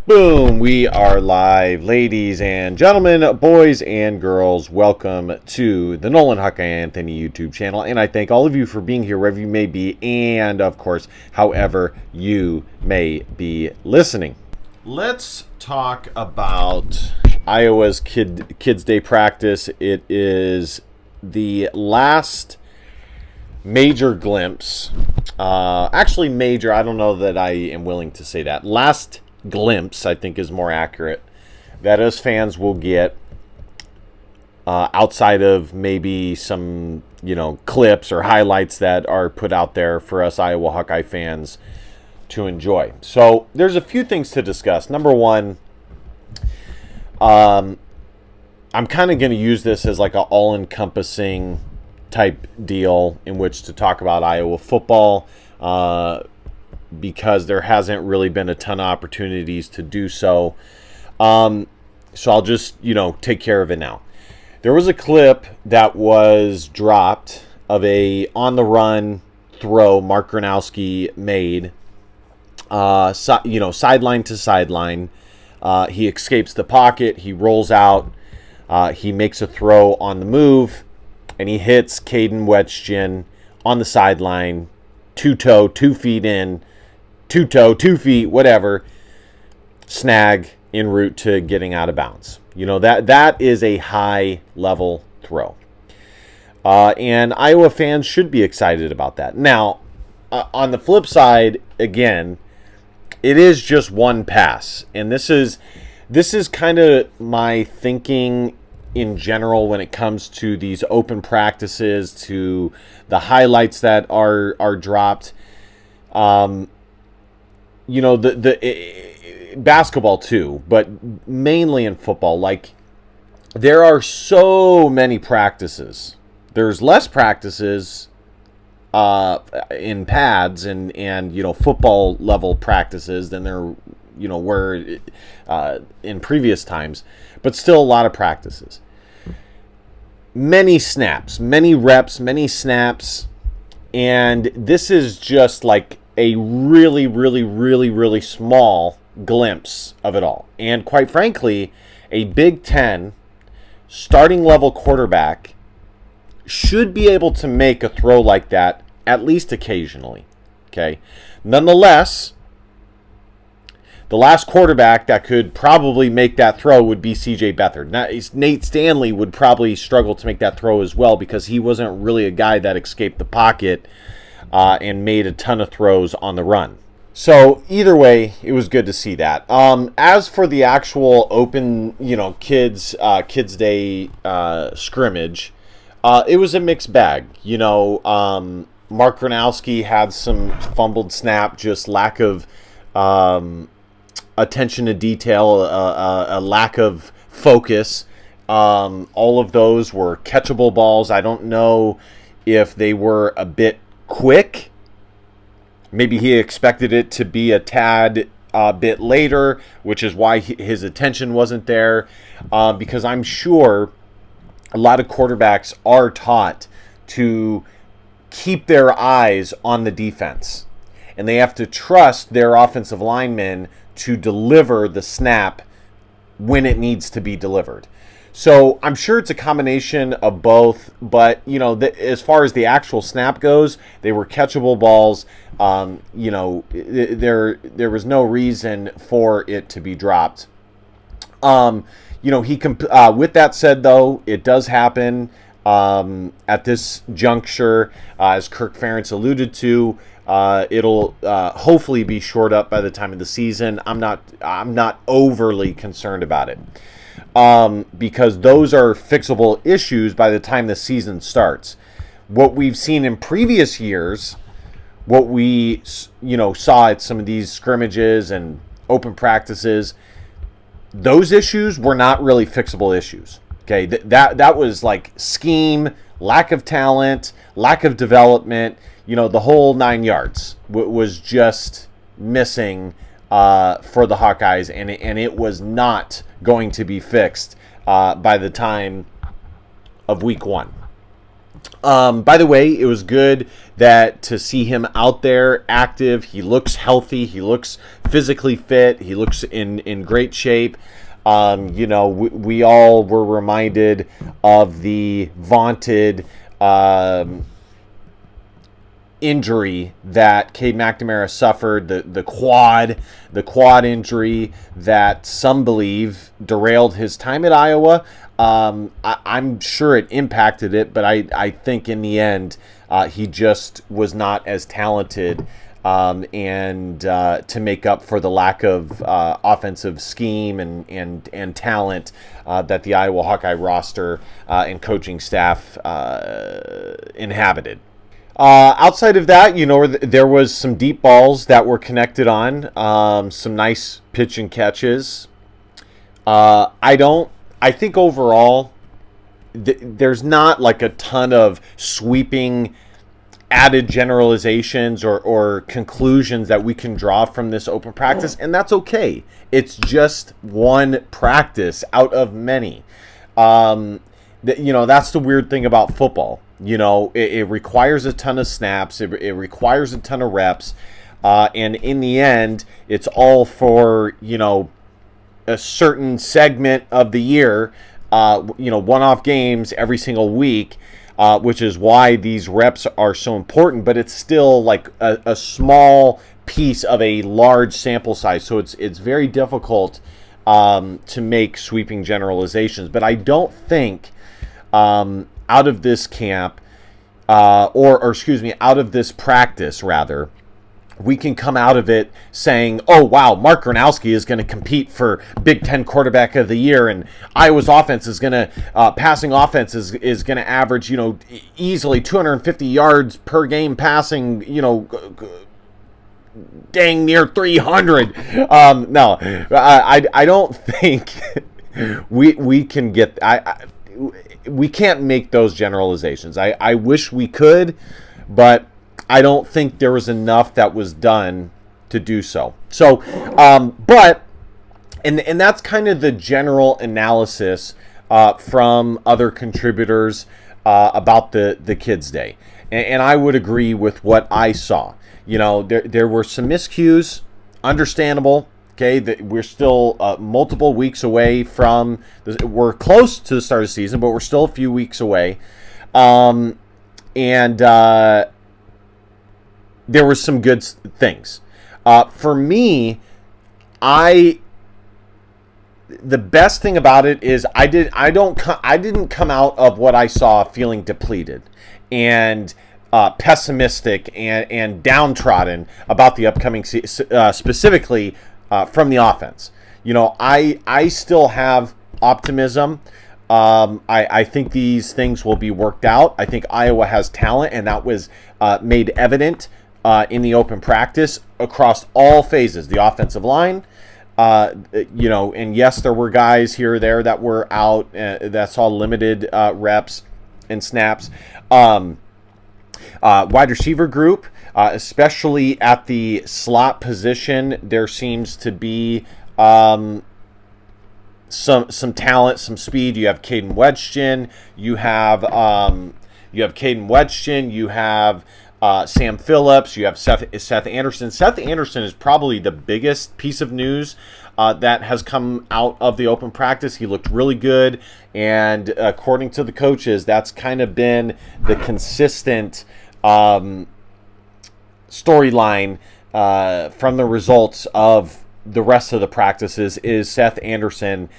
Boom, we are live, ladies and gentlemen, boys and girls. Welcome to the Nolan Hawkeye Anthony YouTube channel, and I thank all of you for being here wherever you may be, and of course, however you may be listening. Let's talk about Iowa's Kids Day practice. It is the last major glimpse. Actually, major, I don't know that I am willing to say that. Last glimpse, I think, is more accurate, that us fans will get outside of maybe some, clips or highlights that are put out there for us Iowa Hawkeye fans to enjoy. So there's a few things to discuss. Number one, I'm kind of going to use this as like an all-encompassing type deal in which to talk about Iowa football, because there hasn't really been a ton of opportunities to do so. So I'll just, take care of it now. There was a clip that was dropped of a on-the-run throw Mark Gronowski made, sideline to sideline. He escapes the pocket. He rolls out. He makes a throw on the move, and he hits Caden Wetschgen on the sideline, two-toe, 2 feet in, two-toe, 2 feet, whatever, snag en route to getting out of bounds. That is a high-level throw. And Iowa fans should be excited about that. Now, on the flip side, again, it is just one pass. And this is kind of my thinking in general when it comes to these open practices, to the highlights that are dropped. The basketball too, but mainly in football. Like, there are so many practices. There's less practices in pads and football level practices than there were in previous times, but still a lot of practices. Many snaps, many reps, many snaps, and this is just like a really, really, really, really small glimpse of it all. And quite frankly, a Big Ten starting level quarterback should be able to make a throw like that at least occasionally. Okay. Nonetheless, the last quarterback that could probably make that throw would be C.J. Beathard. Now, Nate Stanley would probably struggle to make that throw as well, because he wasn't really a guy that escaped the pocket and made a ton of throws on the run. So either way, it was good to see that. As for the actual open, Kids Day scrimmage, it was a mixed bag. Mark Gronowski had some fumbled snap, just lack of attention to detail, a lack of focus. All of those were catchable balls. I don't know if they were a bit quick. Maybe he expected it to be a tad bit later, which is why his attention wasn't there, because I'm sure a lot of quarterbacks are taught to keep their eyes on the defense, and they have to trust their offensive linemen to deliver the snap when it needs to be delivered. So I'm sure it's a combination of both, but as far as the actual snap goes, they were catchable balls. There was no reason for it to be dropped. With that said, though, it does happen at this juncture, as Kirk Ferentz alluded to. It'll hopefully be shored up by the time of the season. I'm not overly concerned about it, because those are fixable issues by the time the season starts. What we've seen in previous years, what we saw at some of these scrimmages and open practices, those issues were not really fixable issues. Okay, that was like scheme, lack of talent, lack of development. The whole 9 yards was just missing for the Hawkeyes, and it was not going to be fixed by the time of week 1. By the way, it was good that to see him out there active. He looks healthy. He looks physically fit. He looks in great shape. We all were reminded of the vaunted injury that Cade McNamara suffered, the quad injury that some believe derailed his time at Iowa. I'm sure it impacted it, but I think in the end he just was not as talented and to make up for the lack of offensive scheme and talent that the Iowa Hawkeye roster and coaching staff inhabited. Outside of that, there was some deep balls that were connected on, some nice pitch and catches. I think overall, there's not like a ton of sweeping added generalizations or conclusions that we can draw from this open practice, and that's okay. It's just one practice out of many. That's the weird thing about football. It requires a ton of snaps. It requires a ton of reps. And in the end, it's all for, a certain segment of the year, one-off games every single week, which is why these reps are so important. But it's still like a small piece of a large sample size. So it's very difficult to make sweeping generalizations. But I don't think out of this camp, out of this practice, rather, we can come out of it saying, oh, wow, Mark Gronowski is going to compete for Big Ten Quarterback of the Year, and Iowa's offense is going to, passing offense is going to average, easily 250 yards per game passing, dang near 300. No, I don't think we can get, we can't make those generalizations. I wish we could, but I don't think there was enough that was done to do so. So, and that's kind of the general analysis from other contributors about the Kids Day. And I would agree with what I saw. There were some miscues, understandable. Okay, we're still multiple weeks away from we're close to the start of the season, but we're still a few weeks away. There were some good things. For me, the best thing about it is I didn't come out of what I saw feeling depleted and pessimistic and downtrodden about the upcoming season, specifically from the offense. I still have optimism. I think these things will be worked out. I think Iowa has talent, and that was made evident in the open practice across all phases. The offensive line, and yes, there were guys here or there that were out that saw limited reps and snaps. Wide receiver group, especially at the slot position, there seems to be some talent, some speed. You have Caden Wedgson. You have Sam Phillips. You have Seth Anderson. Seth Anderson is probably the biggest piece of news that has come out of the open practice. He looked really good, and according to the coaches, that's kind of been the consistent storyline from the results of the rest of the practices is Seth Anderson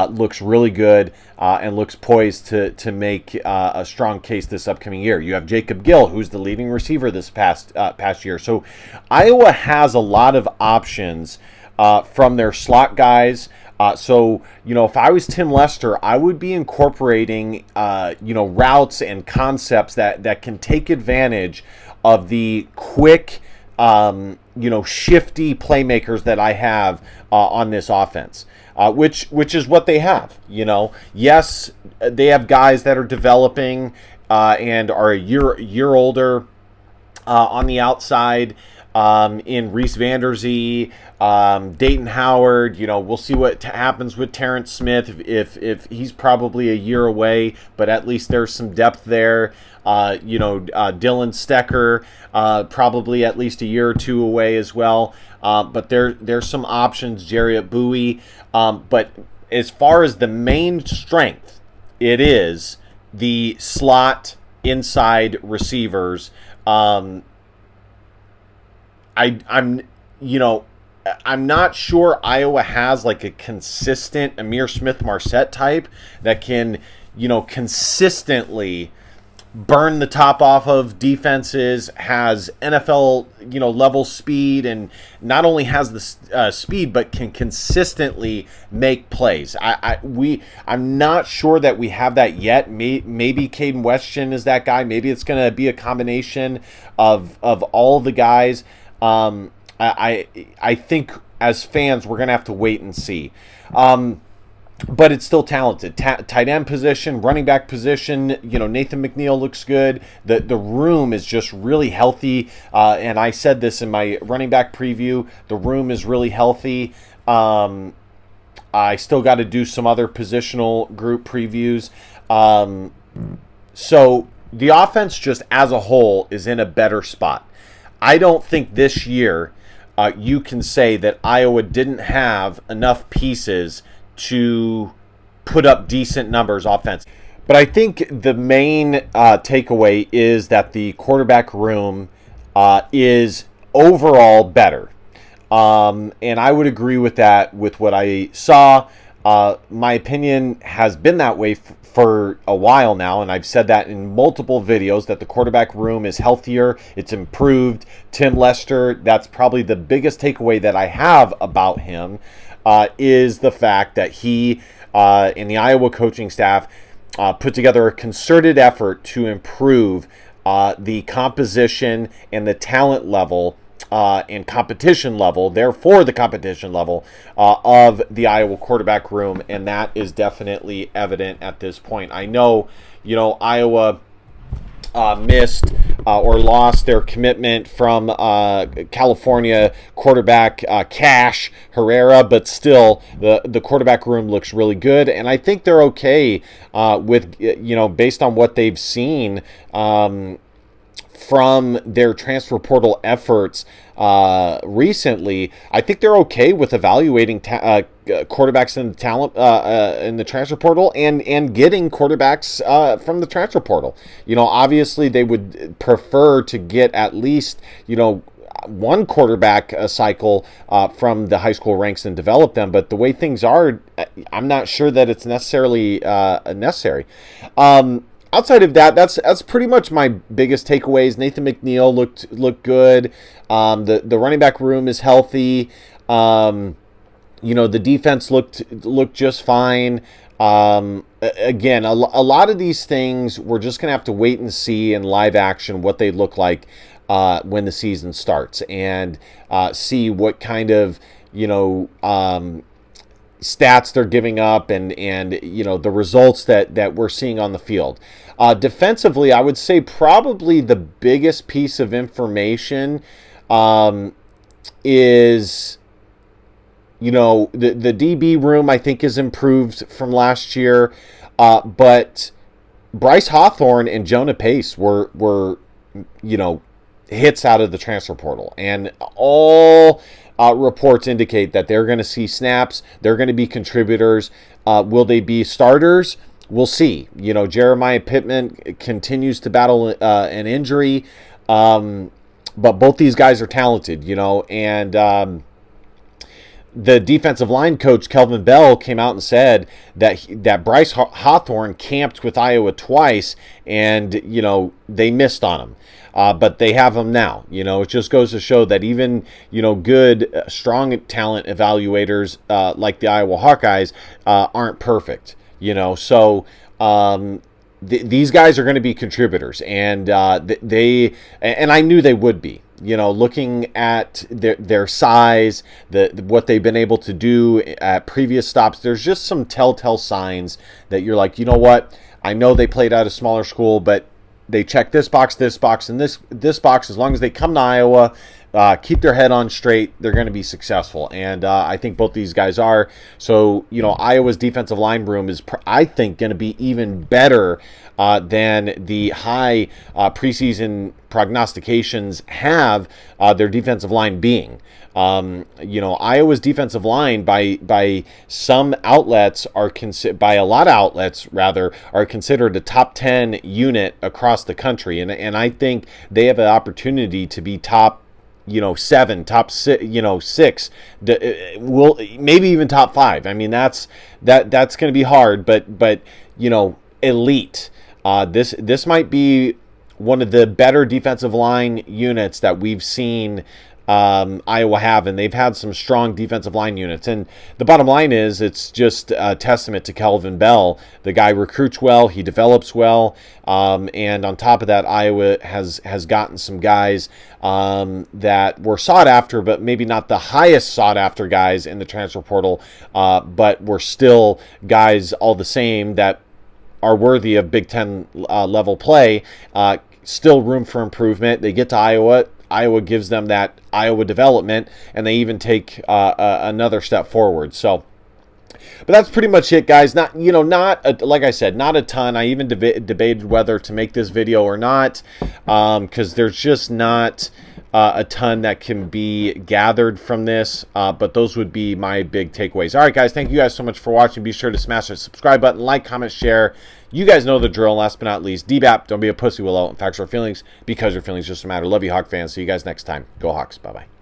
looks really good and looks poised to make a strong case this upcoming year. You have Jacob Gill, who's the leading receiver this past year. So Iowa has a lot of options from their slot guys. So if I was Tim Lester, I would be incorporating, routes and concepts that can take advantage of the quick, shifty playmakers that I have on this offense, which is what they have. Yes, they have guys that are developing and are a year older on the outside. in Reese Vanderzee, Dayton Howard. We'll see what happens with Terrence Smith if he's probably a year away, but at least there's some depth there. Dylan Stecker, probably at least a year or two away as well. But there's some options. Jarriett Bowie. But as far as the main strength, it is the slot inside receivers. I'm not sure Iowa has like a consistent Amir Smith-Marset type that can, consistently burn the top off of defenses, has NFL, level speed, and not only has the speed, but can consistently make plays. I'm not sure that we have that yet. Maybe Caden Weston is that guy. Maybe it's going to be a combination of all the guys. I think as fans, we're going to have to wait and see. But it's still talented. Tight end position, running back position. Nathan McNeil looks good. The room is just really healthy. And I said this in my running back preview. The room is really healthy. I still got to do some other positional group previews. So the offense just as a whole is in a better spot. I don't think this year you can say that Iowa didn't have enough pieces to put up decent numbers offense. But I think the main takeaway is that the quarterback room is overall better. And I would agree with that with what I saw. My opinion has been that way for a while now, and I've said that in multiple videos, that the quarterback room is healthier, it's improved. Tim Lester, that's probably the biggest takeaway that I have about him, is the fact that he and the Iowa coaching staff put together a concerted effort to improve the composition and the talent level and competition level, therefore the competition level of the Iowa quarterback room, and that is definitely evident at this point. I know, Iowa missed or lost their commitment from California quarterback Cash Herrera, but still the quarterback room looks really good, and I think they're okay with, based on what they've seen from their transfer portal efforts recently. I think they're okay with evaluating quarterbacks in the talent in the transfer portal and getting quarterbacks from the transfer portal. Obviously they would prefer to get at least one quarterback a cycle from the high school ranks and develop them. But the way things are, I'm not sure that it's necessarily necessary. Outside of that, that's pretty much my biggest takeaways. Nathan McNeil looked good. The running back room is healthy. The defense looked just fine. Again, a lot of these things we're just gonna have to wait and see in live action what they look like when the season starts, and see what kind of stats they're giving up and the results that we're seeing on the field. Defensively, I would say probably the biggest piece of information is the DB room, I think, is improved from last year, but Bryce Hawthorne and Jonah Pace were hits out of the transfer portal, and all reports indicate that they're going to see snaps. They're going to be contributors. Will they be starters? We'll see. Jeremiah Pittman continues to battle an injury, but both these guys are talented, and the defensive line coach, Kelvin Bell, came out and said that Bryce Hawthorne camped with Iowa twice, and, they missed on him. But they have them now. It just goes to show that even, good, strong talent evaluators like the Iowa Hawkeyes aren't perfect, So these guys are going to be contributors, and and I knew they would be. Looking at their size, what they've been able to do at previous stops, there's just some telltale signs that you're like, what? I know they played at a smaller school, but they check this box, and this box. As long as they come to Iowa, keep their head on straight, they're going to be successful. And I think both these guys are. So, Iowa's defensive line room is, I think, going to be even better than the high preseason prognostications have their defensive line being. Iowa's defensive line by some outlets by a lot of outlets rather, are considered a top 10 unit across the country, and I think they have an opportunity to be top 7, top 6, will maybe even top 5. I mean, that's going to be hard, but elite. This might be one of the better defensive line units that we've seen Iowa have, and they've had some strong defensive line units. And the bottom line is, it's just a testament to Kelvin Bell. The guy recruits well, he develops well, and on top of that, Iowa has gotten some guys that were sought after, but maybe not the highest sought after guys in the transfer portal, but were still guys all the same that are worthy of Big Ten level play. Still room for improvement. They get to Iowa. Iowa gives them that Iowa development, and they even take another step forward. So, but that's pretty much it, guys. Like I said, not a ton. I even debated whether to make this video or not, because there's just not a ton that can be gathered from this, but those would be my big takeaways. All right, guys, thank you guys so much for watching. Be sure to smash that subscribe button, like, comment, share. You guys know the drill. Last but not least, DBAP, don't be a pussy, Willow. In fact, our feelings, because your feelings just matter. Love you, Hawk fans. See you guys next time. Go Hawks. Bye-bye.